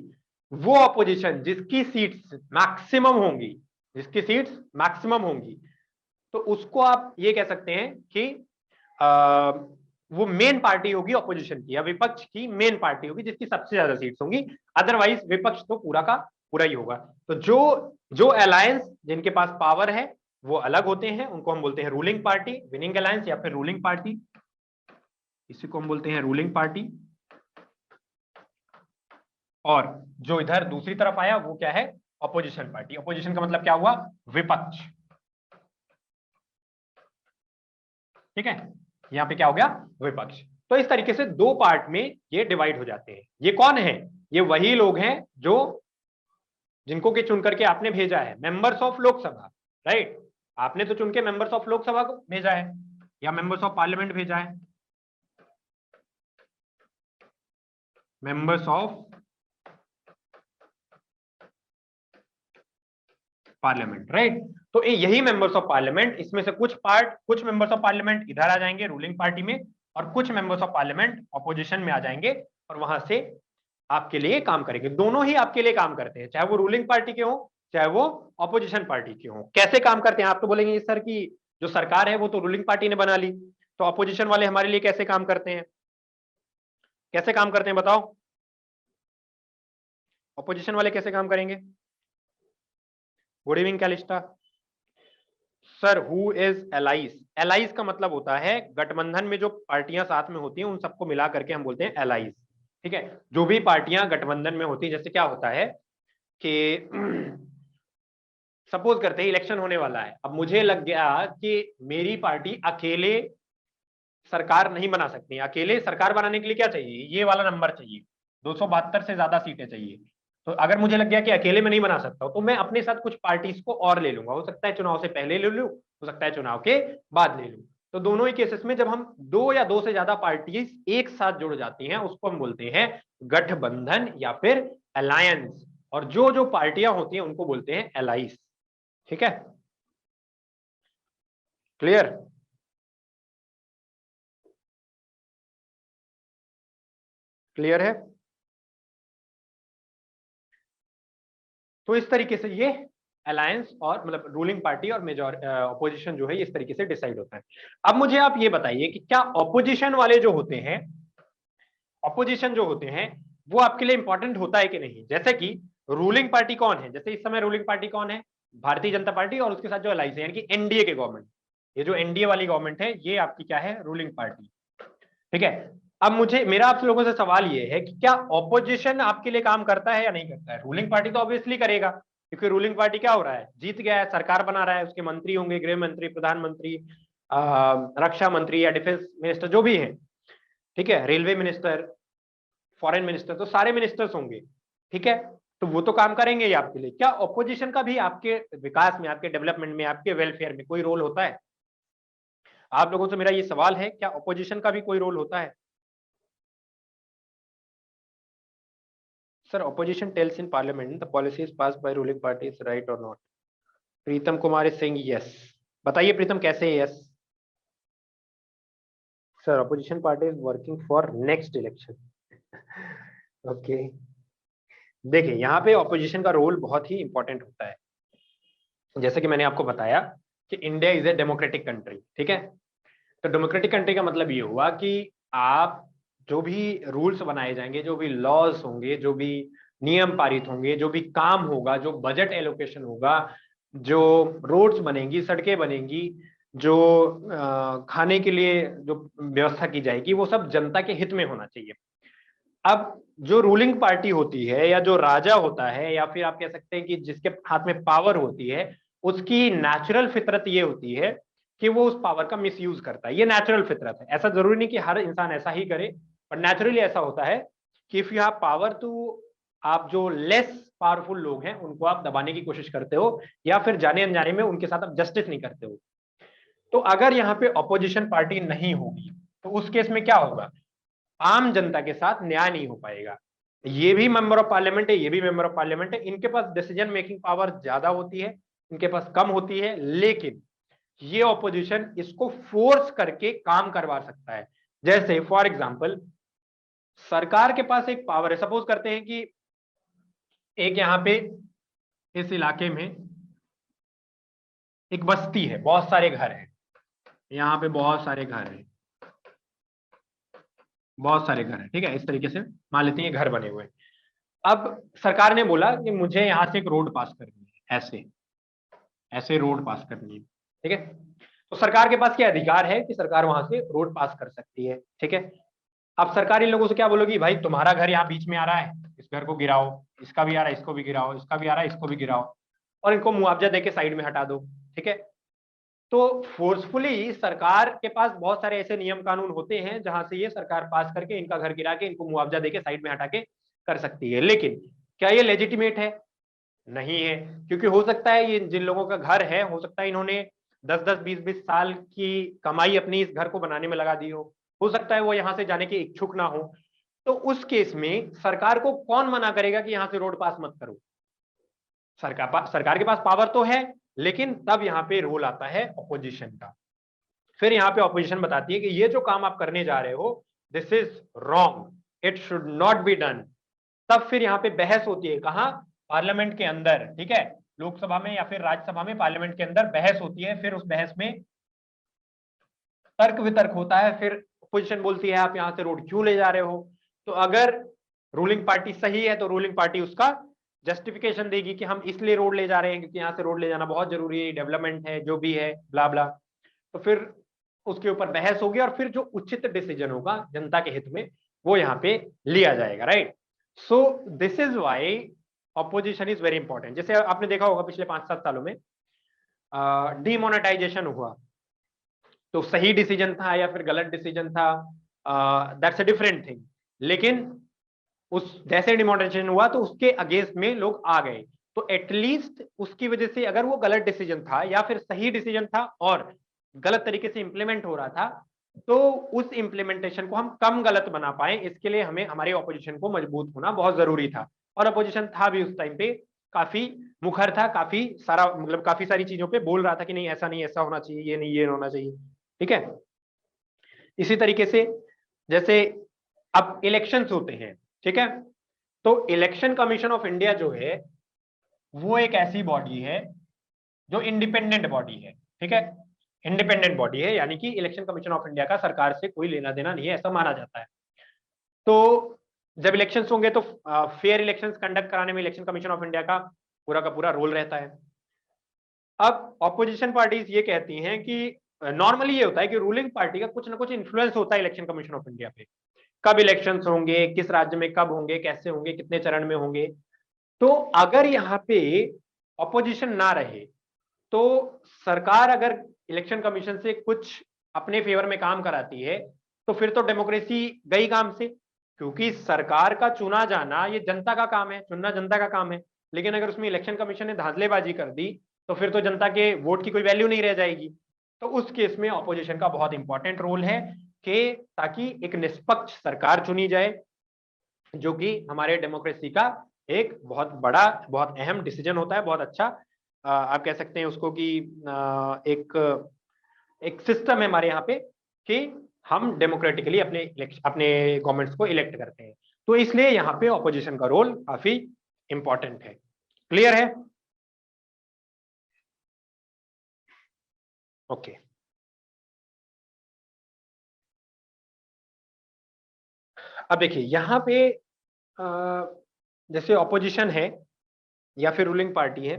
A: वो ऑपोजिशन जिसकी सीट्स मैक्सिमम होंगी, जिसकी सीट्स मैक्सिमम होंगी, तो उसको आप ये कह सकते हैं कि वो मेन पार्टी होगी ऑपोजिशन की या विपक्ष की मेन पार्टी होगी जिसकी सबसे ज्यादा सीट्स होंगी। अदरवाइज विपक्ष तो पूरा का पूरा ही होगा। तो जो जो अलायंस जिनके पास पावर है वो अलग होते हैं, उनको हम बोलते हैं रूलिंग पार्टी, विनिंग अलायंस या फिर रूलिंग पार्टी, इसी को हम बोलते हैं रूलिंग पार्टी। और जो इधर दूसरी तरफ आया वो क्या है, ऑपोजिशन पार्टी। ऑपोजिशन का मतलब क्या हुआ, विपक्ष, ठीक है। यहां पे क्या हो गया, विपक्ष। तो इस तरीके से दो पार्ट में ये डिवाइड हो जाते हैं। ये कौन है, ये वही लोग हैं जो जिनको के चुन करके आपने भेजा है, मेंबर्स ऑफ लोकसभा, राइट। आपने तो चुन के मेंबर्स ऑफ लोकसभा को भेजा है या मेंबर्स ऑफ पार्लियामेंट भेजा है, मेंबर्स ऑफ पार्लियामेंट, राइट। तो यही मेंबर्स ऑफ पार्लियामेंट, इसमें से कुछ मेंबर्स ऑफ पार्लियामेंट इधर आ जाएंगे रूलिंग पार्टी में और कुछ मेंबर्स ऑफ पार्लियामेंट ऑपोजिशन में आ जाएंगे और वहां से आपके लिए काम करेंगे। दोनों ही आपके लिए काम करते हैं, चाहे वो रूलिंग पार्टी के हो चाहे वो ऑपोजिशन पार्टी के हों। कैसे काम करते हैं? आप तो बोलेंगे सर कि जो सरकार है वो तो रूलिंग पार्टी ने बना ली, तो ऑपोजिशन वाले हमारे लिए कैसे काम करते हैं? कैसे काम करते हैं बताओ? ऑपोजिशन वाले कैसे काम करेंगे? Good evening Calista. Sir who is allies? Allies का मतलब होता है गठबंधन में जो पार्टियां साथ में होती हैं उन सबको मिला करके हम बोलते हैं एलाइज। ठीक है, जो भी पार्टियां गठबंधन में होती हैं, जैसे क्या होता है कि सपोज करते हैं इलेक्शन होने वाला है, अब मुझे लग गया कि मेरी पार्टी अकेले सरकार नहीं बना सकती। अकेले सरकार बनाने के लिए क्या चाहिए? ये वाला नंबर चाहिए, 272 से ज्यादा सीटें चाहिए। तो अगर मुझे लग गया कि अकेले में नहीं बना सकता तो मैं अपने साथ कुछ पार्टीज को और ले लूंगा। हो सकता है चुनाव से पहले ले लूं, हो सकता है चुनाव के बाद ले लूं। तो दोनों ही केसेस में जब हम दो या दो से ज्यादा पार्टीज एक साथ जुड़ जाती हैं उसको हम बोलते हैं गठबंधन या फिर अलायंस। और जो जो पार्टियां होती हैं उनको बोलते हैं एलाइज। ठीक है, क्लियर? क्लियर है? तो इस तरीके से ये अलायंस और मतलब रूलिंग पार्टी और मेजॉर ऑपोजिशन जो है इस तरीके से डिसाइड होता है। अब मुझे आप ये बताइए कि क्या ऑपोजिशन वाले जो होते हैं, ऑपोजिशन जो होते हैं वो आपके लिए इंपॉर्टेंट होता है कि नहीं? जैसे कि रूलिंग पार्टी कौन है, जैसे इस समय रूलिंग पार्टी कौन है? भारतीय जनता पार्टी और उसके साथ जो अलायंस है यानी कि एनडीए के गवर्नमेंट। ये जो एनडीए वाली गवर्नमेंट है ये आपकी क्या है? Ruling party. ठीक है, अब मुझे मेरा आप लोगों से सवाल ये है कि क्या ऑपोजिशन आपके लिए काम करता है या नहीं करता है? रूलिंग पार्टी तो ऑब्वियसली करेगा, क्योंकि रूलिंग पार्टी क्या हो रहा है? जीत गया है, सरकार बना रहा है, उसके मंत्री होंगे, गृह मंत्री, प्रधानमंत्री, रक्षा मंत्री या डिफेंस मिनिस्टर जो भी है। ठीक है, रेलवे मिनिस्टर, फॉरेन मिनिस्टर, तो सारे मिनिस्टर्स होंगे। ठीक है, तो वो तो काम करेंगे ही आपके लिए। क्या ऑपोजिशन का भी आपके विकास में, आपके डेवलपमेंट में, आपके वेलफेयर में कोई रोल होता है? आप लोगों से मेरा ये सवाल है, क्या ऑपोजिशन का भी कोई रोल होता है? Sir, opposition tells in parliament the policies passed by ruling party is right or not. Pritam Kumar is saying yes. बताइए प्रीतम कैसे yes? Sir, opposition party is working for next election. Okay. देखिए यहाँ पे ऑपोजिशन का रोल बहुत ही इंपॉर्टेंट होता है। जैसे कि मैंने आपको बताया कि India is a democratic country. ठीक है, तो डेमोक्रेटिक कंट्री का मतलब ये हुआ कि आप जो भी रूल्स बनाए जाएंगे, जो भी लॉज होंगे, जो भी नियम पारित होंगे, जो भी काम होगा, जो बजट एलोकेशन होगा, जो रोड्स बनेंगी, सड़कें बनेंगी, जो खाने के लिए जो व्यवस्था की जाएगी, वो सब जनता के हित में होना चाहिए। अब जो रूलिंग पार्टी होती है या जो राजा होता है या फिर आप कह सकते हैं कि जिसके हाथ में पावर होती है, उसकी नेचुरल फितरत ये होती है कि वो उस पावर का मिसयूज करता है। ये नेचुरल फितरत है, ऐसा जरूरी नहीं कि हर इंसान ऐसा ही करे, पर नेचुरली ऐसा होता है कि इफ यू हैव पावर तो आप जो लेस पावरफुल लोग हैं उनको आप दबाने की कोशिश करते हो या फिर जाने अनजाने में उनके साथ आप जस्टिस नहीं करते हो। तो अगर यहाँ पे ऑपोजिशन पार्टी नहीं होगी तो उस केस में क्या होगा? आम जनता के साथ न्याय नहीं हो पाएगा। ये भी मेंबर ऑफ पार्लियामेंट है, ये भी मेंबर ऑफ पार्लियामेंट है, इनके पास डिसीजन मेकिंग पावर ज्यादा होती है, इनके पास कम होती है, लेकिन ये ऑपोजिशन इसको फोर्स करके काम करवा सकता है। जैसे फॉर एग्जांपल सरकार के पास एक पावर है, सपोज करते हैं कि एक यहाँ पे इस इलाके में एक बस्ती है, बहुत सारे घर हैं, यहाँ पे बहुत सारे घर हैं, बहुत सारे घर हैं। ठीक है, इस तरीके से मान लेते हैं घर बने हुए हैं। अब सरकार ने बोला कि मुझे यहां से एक रोड पास करनी है, ऐसे ऐसे रोड पास करनी है। ठीक है, तो सरकार के पास क्या अधिकार है कि सरकार वहां से रोड पास कर सकती है। ठीक है, अब सरकार इन लोगों से क्या बोलोगी? भाई तुम्हारा घर यहाँ बीच में आ रहा है, इस घर को गिराओ, इसका भी आ रहा है इसको भी गिराओ, इसका भी आ रहा है इसको भी गिराओ, और इनको मुआवजा देके साइड में हटा दो। ठीक है, तो फोर्सफुली सरकार के पास बहुत सारे ऐसे नियम कानून होते हैं जहां से ये सरकार पास करके इनका घर गिरा के इनको मुआवजा देके साइड में हटा के कर सकती है। लेकिन क्या ये लेजिटिमेट है? नहीं है, क्योंकि हो सकता है ये जिन लोगों का घर है, हो सकता है इन्होंने 10-10, 20-20 साल की कमाई अपनी इस घर को बनाने में लगा दी हो सकता है वो यहां से जाने के इच्छुक ना हो। तो उस केस में सरकार को कौन मना करेगा कि यहां से रोड पास मत करो? सरकार के पास पावर तो है, लेकिन तब यहाँ पे रोल आता है ऑपोजिशन का। फिर यहाँ पे ऑपोजिशन बताती है कि ये जो काम आप करने जा रहे हो this is wrong, it should not be done. तब फिर यहाँ पे बहस होती है, कहाँ? पार्लियामेंट के अंदर। ठीक है, लोकसभा में या फिर राज्यसभा में, पार्लियामेंट के अंदर बहस होती है, फिर उस बहस में तर्क वितर्क होता है, फिर अपोजिशन बोलती है आप यहां से रोड क्यों ले जा रहे हो। तो अगर रूलिंग पार्टी सही है तो रूलिंग पार्टी उसका जस्टिफिकेशन देगी कि हम इसलिए रोड ले जा रहे हैं क्योंकि यहाँ से रोड ले जाना बहुत जरूरी है, डेवलपमेंट है, जो भी है, ब्ला ब्ला। तो फिर उसके ऊपर बहस होगी और फिर जो उचित डिसीजन होगा जनता के हित में वो यहाँ पे लिया जाएगा, right. So this is why opposition is very important. जैसे आपने देखा होगा पिछले 5-7 सालों में डीमोनेटाइजेशन हुआ, तो सही डिसीजन था या फिर गलत डिसीजन था, दैट्स अ डिफरेंट थिंग। लेकिन उस जैसे डिमोनेटाइजेशन हुआ तो उसके अगेंस्ट में लोग आ गए, तो एटलीस्ट उसकी वजह से अगर वो गलत डिसीजन था या फिर सही डिसीजन था और गलत तरीके से इंप्लीमेंट हो रहा था, तो उस इंप्लीमेंटेशन को हम कम गलत बना पाए, इसके लिए हमें हमारे ऑपोजिशन को मजबूत होना बहुत जरूरी था। और ऑपोजिशन था भी उस टाइम पे, काफी मुखर था, काफी सारा मतलब काफी सारी चीजों पे बोल रहा था कि नहीं ऐसा नहीं, ऐसा होना चाहिए, ये नहीं, ये होना चाहिए, ठीक है। इसी तरीके से जैसे अब इलेक्शंस होते हैं, ठीक है, तो इलेक्शन कमीशन ऑफ इंडिया जो है वो एक ऐसी बॉडी है जो इंडिपेंडेंट बॉडी है, ठीक है, इंडिपेंडेंट बॉडी है, यानी कि इलेक्शन कमीशन ऑफ इंडिया का सरकार से कोई लेना देना नहीं है, ऐसा माना जाता है। तो जब इलेक्शंस होंगे तो फेयर इलेक्शंस कंडक्ट कराने में इलेक्शन कमीशन ऑफ इंडिया का पूरा रोल रहता है। अब ऑपोजिशन पार्टीज ये कहती हैं कि नॉर्मली ये होता है कि रूलिंग पार्टी का कुछ ना कुछ इन्फ्लुएंस होता है इलेक्शन कमीशन ऑफ इंडिया पे, कब इलेक्शंस होंगे, किस राज्य में कब होंगे, कैसे होंगे, कितने चरण में होंगे। तो अगर यहाँ पे ऑपोजिशन ना रहे तो सरकार अगर इलेक्शन कमीशन से कुछ अपने फेवर में काम कराती है तो फिर तो डेमोक्रेसी गई काम से, क्योंकि सरकार का चुना जाना ये जनता का काम है, चुनना जनता का काम है। लेकिन अगर उसमें इलेक्शन कमीशन ने धांधलेबाजी कर दी तो फिर तो जनता के वोट की कोई वैल्यू नहीं रह जाएगी। तो उस केस में ऑपोजिशन का बहुत इंपॉर्टेंट रोल है कि ताकि एक निष्पक्ष सरकार चुनी जाए, जो कि हमारे डेमोक्रेसी का एक बहुत बड़ा, बहुत अहम डिसीजन होता है। बहुत अच्छा आप कह सकते हैं उसको कि एक सिस्टम है हमारे यहाँ पे कि हम डेमोक्रेटिकली अपने अपने गवर्नमेंट्स को इलेक्ट करते हैं, तो इसलिए यहाँ पे ऑपोजिशन का रोल काफी इंपॉर्टेंट है। क्लियर है? ओके अब देखिए यहाँ पे जैसे ऑपोजिशन है या फिर रूलिंग पार्टी है,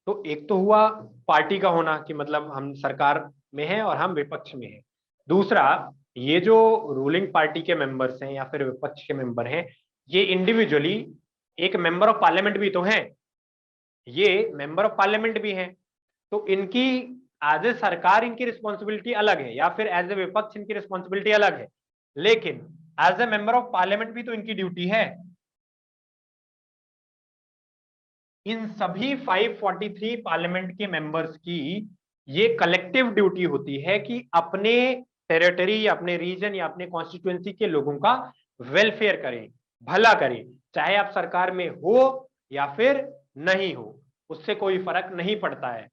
A: तो एक तो हुआ पार्टी का होना कि मतलब हम सरकार में हैं और हम विपक्ष में हैं। दूसरा, ये जो रूलिंग पार्टी के मेंबर्स हैं या फिर विपक्ष के मेंबर हैं, ये इंडिविजुअली एक मेंबर ऑफ पार्लियामेंट भी तो हैं, ये मेंबर ऑफ पार्लियामेंट भी हैं। तो इनकी एज ए सरकार इनकी रिस्पॉन्सिबिलिटी अलग है या फिर एज ए विपक्ष इनकी रिस्पॉन्सिबिलिटी अलग है, लेकिन as a member of parliament भी तो इनकी ड्यूटी है। इन सभी 543 पार्लियामेंट के मेंबर्स की ये कलेक्टिव ड्यूटी होती है कि अपने टेरिटरी या अपने रीजन या अपने कॉन्स्टिट्यूएंसी के लोगों का वेलफेयर करें, भला करें, चाहे आप सरकार में हो या फिर नहीं हो, उससे कोई फर्क नहीं पड़ता है।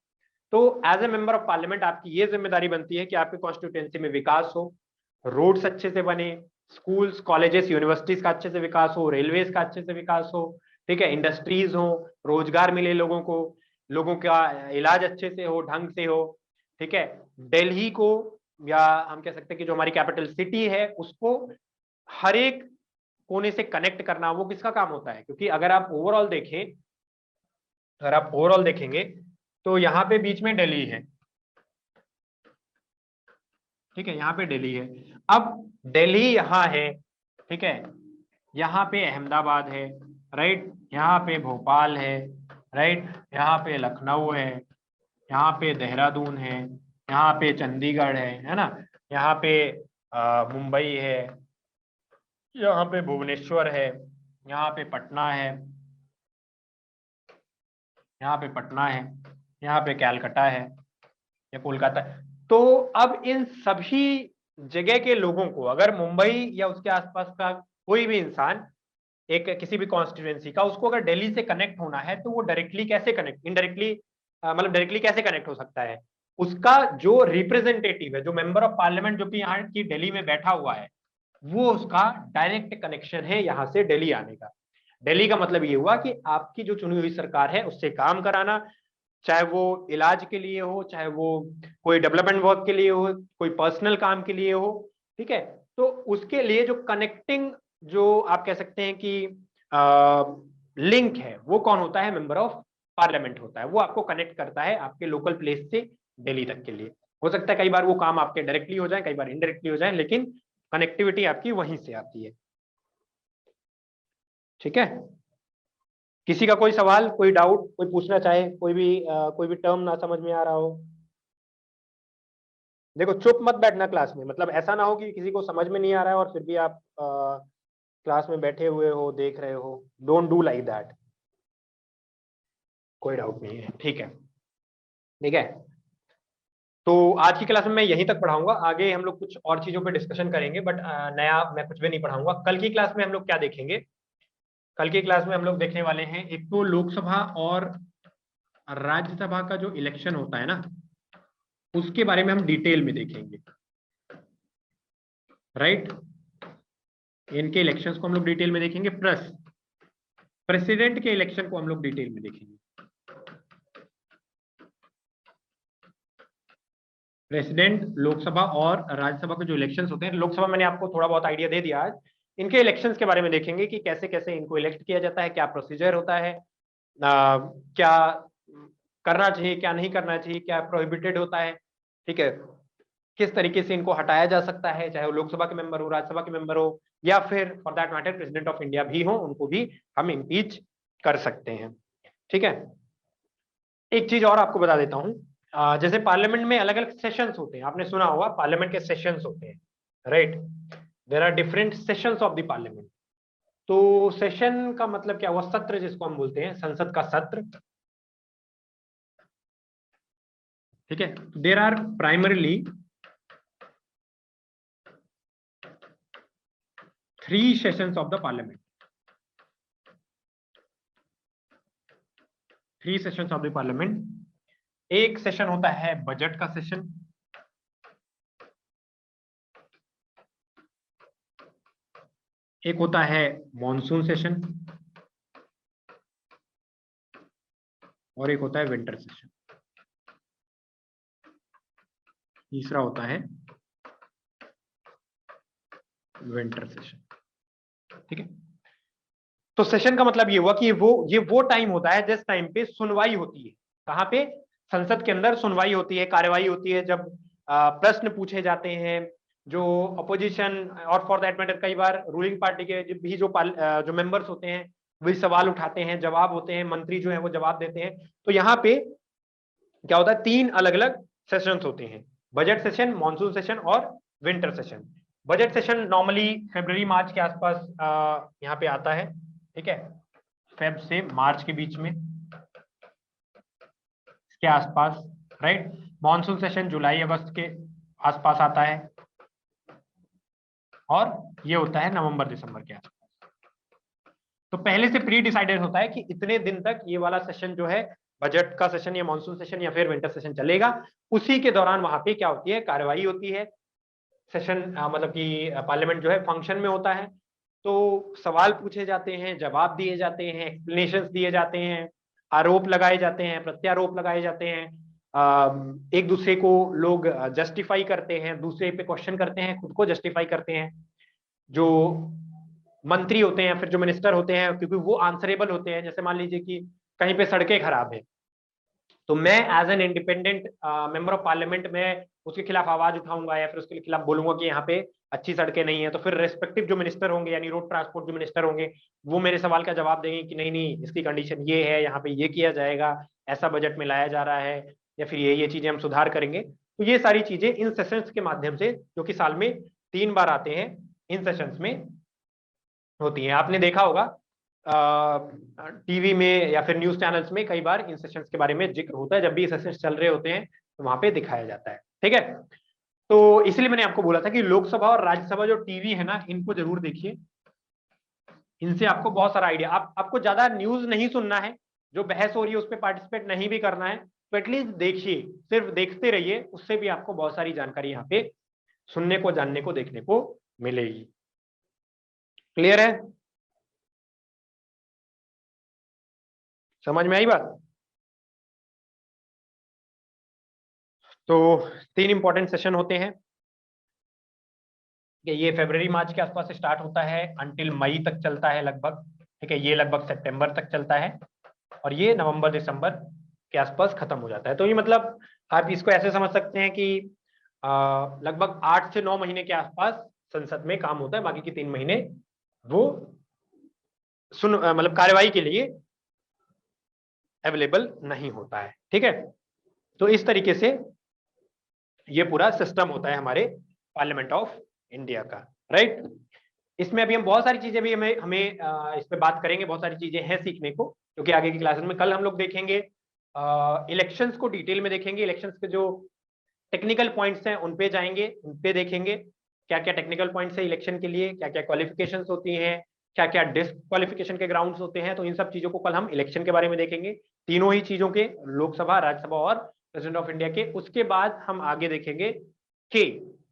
A: तो as a member of parliament आपकी ये जिम्मेदारी बनती है कि आपके कॉन्स्टिट्यूएंसी में विकास हो, रोड्स अच्छे से बने, स्कूल्स, कॉलेजेस, यूनिवर्सिटीज का अच्छे से विकास हो, रेलवेज का अच्छे से विकास हो, ठीक है, इंडस्ट्रीज हो, रोजगार मिले लोगों को, लोगों का इलाज अच्छे से हो, ढंग से हो, ठीक है। दिल्ली को या हम कह सकते हैं कि जो हमारी कैपिटल सिटी है उसको हर एक कोने से कनेक्ट करना वो किसका काम होता है? क्योंकि अगर आप ओवरऑल देखें, अगर आप ओवरऑल देखेंगे तो यहाँ पे बीच में दिल्ली है, ठीक है, यहाँ पे दिल्ली है। अब दिल्ली यहाँ है, ठीक है, यहाँ पे अहमदाबाद है, राइट, यहाँ पे भोपाल है, राइट, यहाँ पे लखनऊ है, यहाँ पे देहरादून है, यहाँ पे चंडीगढ़ है ना, यहाँ पे मुंबई है, यहाँ पे भुवनेश्वर है, यहाँ पे पटना है, यहाँ पे पटना है, यहाँ पे कैलकाटा है या कोलकाता। तो अब इन सभी जगह के लोगों को अगर मुंबई या उसके आसपास का कोई भी इंसान एक किसी भी कॉन्स्टिट्यूएंसी का, उसको अगर दिल्ली से कनेक्ट होना है तो वो डायरेक्टली कैसे कनेक्ट, इनडायरेक्टली मतलब डायरेक्टली कैसे कनेक्ट हो सकता है? उसका जो रिप्रेजेंटेटिव है, जो मेंबर ऑफ पार्लियामेंट जो कि यहाँ की दिल्ली में बैठा हुआ है, वो उसका डायरेक्ट कनेक्शन है यहाँ से दिल्ली आने का। दिल्ली का मतलब ये हुआ कि आपकी जो चुनी हुई सरकार है उससे काम कराना, चाहे वो इलाज के लिए हो, चाहे वो कोई डेवलपमेंट वर्क के लिए हो, कोई पर्सनल काम के लिए हो, ठीक है। तो उसके लिए जो कनेक्टिंग, जो आप कह सकते हैं कि लिंक है, वो कौन होता है? मेंबर ऑफ पार्लियामेंट होता है। वो आपको कनेक्ट करता है आपके लोकल प्लेस से दिल्ली तक के लिए। हो सकता है कई बार वो काम आपके डायरेक्टली हो जाए, कई बार इनडायरेक्टली हो जाए, लेकिन कनेक्टिविटी आपकी वहीं से आती है। ठीक है, किसी का कोई सवाल, कोई डाउट, कोई पूछना चाहे, कोई भी टर्म ना समझ में आ रहा हो? देखो, चुप मत बैठना क्लास में, मतलब ऐसा ना हो कि किसी को समझ में नहीं आ रहा है और फिर भी आप क्लास में बैठे हुए हो, देख रहे हो। Don't do like that. कोई डाउट नहीं है, ठीक है, ठीक है। तो आज की क्लास में मैं यहीं तक पढ़ाऊंगा, आगे हम लोग कुछ और चीजों पे डिस्कशन करेंगे, बट नया मैं कुछ भी नहीं पढ़ाऊंगा। कल की क्लास में हम लोग क्या देखेंगे? कल की क्लास में हम लोग देखने वाले हैं, एक तो लोकसभा और राज्यसभा का जो इलेक्शन होता है ना, उसके बारे में हम डिटेल में देखेंगे, राइट। इनके इलेक्शंस को हम लोग डिटेल में देखेंगे, प्लस प्रेसिडेंट के इलेक्शन को हम लोग डिटेल में देखेंगे। प्रेसिडेंट, लोकसभा और राज्यसभा के जो इलेक्शंस होते हैं, लोकसभा मैंने आपको थोड़ा बहुत आइडिया दे दिया आज। इनके इलेक्शंस के बारे में देखेंगे कि कैसे कैसे इनको इलेक्ट किया जाता है, क्या प्रोसीजर होता है, क्या करना चाहिए, क्या नहीं करना चाहिए, क्या प्रोहिबिटेड होता है, ठीक है। किस तरीके से इनको हटाया जा सकता है, चाहे वो लोकसभा के मेंबर हो, राज्यसभा के मेंबर हो, या फिर for that matter president of India भी हो, उनको भी हम इम्पीच कर सकते हैं, ठीक है। एक चीज और आपको बता देता हूं, जैसे पार्लियामेंट में अलग अलग सेशंस होते हैं, आपने सुना होगा पार्लियामेंट के सेशंस होते हैं, right. There are different sessions of the parliament. तो सेशन का मतलब क्या हुआ? सत्र जिसको हम बोलते हैं, संसद का सत्र, ठीक है। There are primarily 3 sessions of the parliament. 3 sessions of the parliament. एक सेशन होता है बजट का सेशन, एक होता है मॉनसून सेशन, और एक होता है विंटर सेशन। तीसरा होता है विंटर सेशन, ठीक है। तो सेशन का मतलब ये हुआ कि ये वो टाइम होता है जिस टाइम पे सुनवाई होती है। कहाँ पे? संसद के अंदर सुनवाई होती है, कार्यवाही होती है, जब प्रश्न पूछे जाते हैं, जो अपोजिशन और फॉर दैट मैटर कई बार रूलिंग पार्टी के जो मेंबर्स होते हैं, वही सवाल उठाते हैं, जवाब होते हैं, मंत्री जो है वो जवाब देते हैं। तो यहाँ पे क्या होता है? 3 अलग अलग सेशंस होते हैं, बजट सेशन, मॉनसून सेशन और winter session. Budget session normally फरवरी मार्च के आसपास यहाँ पे आता है, ठीक है, फेब से मार्च के बीच में, इसके आसपास, राइट। मॉनसून सेशन जुलाई अगस्त के आसपास आता है, और ये होता है नवंबर दिसंबर के आसपास। तो पहले से प्री डिसाइडेड होता है कि इतने दिन तक ये वाला सेशन जो है, बजट का सेशन या मॉनसून सेशन या फिर विंटर सेशन चलेगा। उसी के दौरान वहां पे क्या होती है? कार्यवाही होती है। सेशन मतलब कि पार्लियामेंट जो है फंक्शन में होता है। तो सवाल पूछे जाते हैं, जवाब दिए जाते हैं, एक्सप्लेनेशन दिए जाते हैं, आरोप लगाए जाते हैं, प्रत्यारोप लगाए जाते हैं, एक दूसरे को लोग जस्टिफाई करते हैं, दूसरे पे क्वेश्चन करते हैं, खुद को जस्टिफाई करते हैं। जो मंत्री होते हैं, फिर जो मिनिस्टर होते हैं, क्योंकि वो आंसरेबल होते हैं। जैसे मान लीजिए कि कहीं पे सड़कें खराब है, तो मैं as an independent member of parliament में उसके खिलाफ आवाज उठाऊंगा, या फिर उसके खिलाफ बोलूंगा कि यहाँ पे अच्छी सड़कें नहीं है। तो फिर रेस्पेक्टिव जो मिनिस्टर होंगे, यानी रोड ट्रांसपोर्ट जो मिनिस्टर होंगे, वो मेरे सवाल का जवाब देंगे कि नहीं नहीं, इसकी कंडीशन ये है, यहाँ पे ये किया जाएगा, ऐसा बजट में लाया जा रहा है, या फिर ये चीजें हम सुधार करेंगे। तो ये सारी चीजें इन सेशंस के माध्यम से, जो कि साल में 3 बार आते हैं, इन सेशंस में होती है। आपने देखा होगा टीवी में या फिर न्यूज चैनल्स में कई बार इन सेशंस के बारे में जिक्र होता है। जब भी सेशंस चल रहे होते हैं तो वहां पे दिखाया जाता है, ठीक है। तो इसलिए मैंने आपको बोला था कि लोकसभा और राज्यसभा जो टीवी है ना, इनको जरूर देखिए। इनसे आपको बहुत सारा आइडिया, आपको ज्यादा न्यूज नहीं सुनना है, जो बहस हो रही है उस पर पार्टिसिपेट नहीं भी करना है, तो एटलीस्ट देखिए, सिर्फ देखते रहिए, उससे भी आपको बहुत सारी जानकारी यहाँ पे सुनने को, जानने को, देखने को मिलेगी। क्लियर है? समझ में आई बात? तो 3 इंपॉर्टेंट सेशन होते हैं कि ये फरवरी मार्च के आसपास स्टार्ट होता है, अंटिल मई तक चलता है लगभग, ठीक है। ये लगभग सितंबर तक चलता है और ये नवंबर दिसंबर के आसपास खत्म हो जाता है। तो ये मतलब आप इसको ऐसे समझ सकते हैं कि लगभग 8 से 9 महीने के आसपास संसद में काम होता है, बाकी के 3 महीने वो मतलब कार्यवाही के लिए अवेलेबल नहीं होता है, ठीक है। तो इस तरीके से ये पूरा सिस्टम होता है हमारे पार्लियामेंट ऑफ इंडिया का, राइट। इसमें अभी हम बहुत सारी चीजें भी हमें हमें इस पे बात करेंगे, बहुत सारी चीजें हैं सीखने को, क्योंकि आगे की क्लासेस में कल हम लोग देखेंगे इलेक्शंस को डिटेल में देखेंगे, इलेक्शंस के जो टेक्निकल पॉइंट्स हैं उन पे जाएंगे, उन पे देखेंगे क्या क्या टेक्निकल पॉइंट्स है इलेक्शन के लिए, क्या क्या क्वालिफिकेशंस होती हैं, क्या क्या डिस्क्वालिफिकेशन के ग्राउंड्स होते हैं। तो इन सब चीजों को कल हम इलेक्शन के बारे में देखेंगे, तीनों ही चीजों के, लोकसभा, राज्यसभा और प्रेसिडेंट ऑफ इंडिया के। उसके बाद हम आगे देखेंगे कि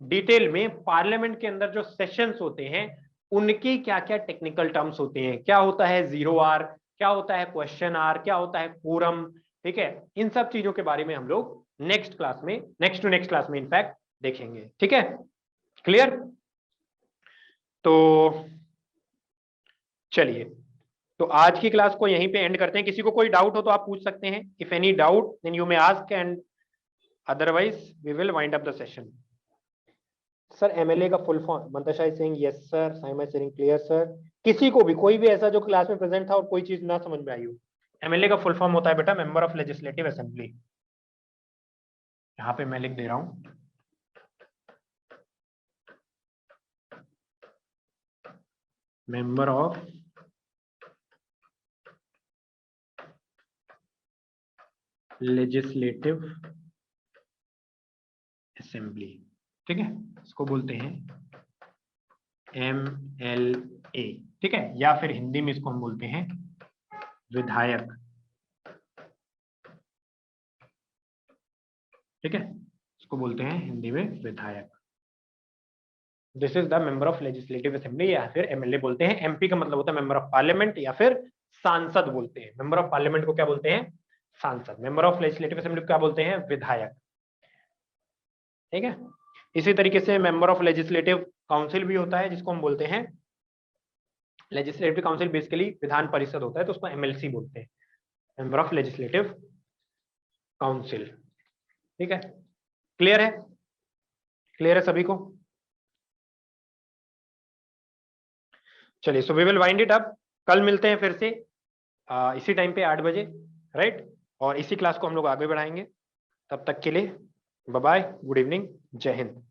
A: डिटेल में पार्लियामेंट के अंदर जो सेशंस होते हैं उनकी क्या क्या टेक्निकल टर्म्स होते हैं, क्या होता है 0R, क्या होता है क्वेश्चन आर, क्या होता है कोरम, ठीक है। इन सब चीजों के बारे में हम लोग नेक्स्ट क्लास में, नेक्स्ट टू नेक्स्ट क्लास में इनफैक्ट देखेंगे, ठीक है। क्लियर? तो चलिए, तो आज की क्लास को यहीं पे एंड करते हैं। किसी को कोई डाउट हो तो आप पूछ सकते हैं, if any doubt then you may ask, and otherwise we will wind up the session. Sir MLA का full form, Mantasha is saying yes sir, Saima is saying clear sir. किसी को भी, कोई भी ऐसा जो क्लास में प्रेजेंट था और कोई चीज ना समझ में आई हो, एमएलए का फुल फॉर्म होता है बेटा मेंबर ऑफ लेजिस्लेटिव असेंबली। यहाँ पे मैं लिख दे रहा हूं, मेंबर ऑफ लेजिस्लेटिव असेंबली, ठीक है। इसको बोलते हैं MLA, ठीक है, या फिर हिंदी में इसको हम बोलते हैं विधायक, ठीक है, इसको बोलते हैं हिंदी में विधायक। This is the member of legislative assembly, या फिर MLA बोलते हैं। MP का मतलब होता है मेंबर ऑफ पार्लियामेंट, या फिर सांसद बोलते हैं। मेंबर ऑफ पार्लियामेंट को क्या बोलते हैं? सांसद। मेंबर ऑफ लेजिस्लेटिव असेंबली को क्या बोलते हैं? विधायक, ठीक है। इसी तरीके से मेंबर ऑफ लेजिस्लेटिव काउंसिल भी होता है, जिसको हम बोलते हैं, legislative council basically Vidhan Parishad होता है, तो उसको MLC बोलते हैं, मेंबर ऑफ लेजिस्लेटिव काउंसिल, ठीक है। क्लियर है? क्लियर है सभी को? चलिए, so we will wind it up. कल मिलते हैं फिर से इसी टाइम पे 8 बजे, राइट, और इसी क्लास को हम लोग आगे बढ़ाएंगे। तब तक के लिए बाय बाय, गुड इवनिंग, जय हिंद।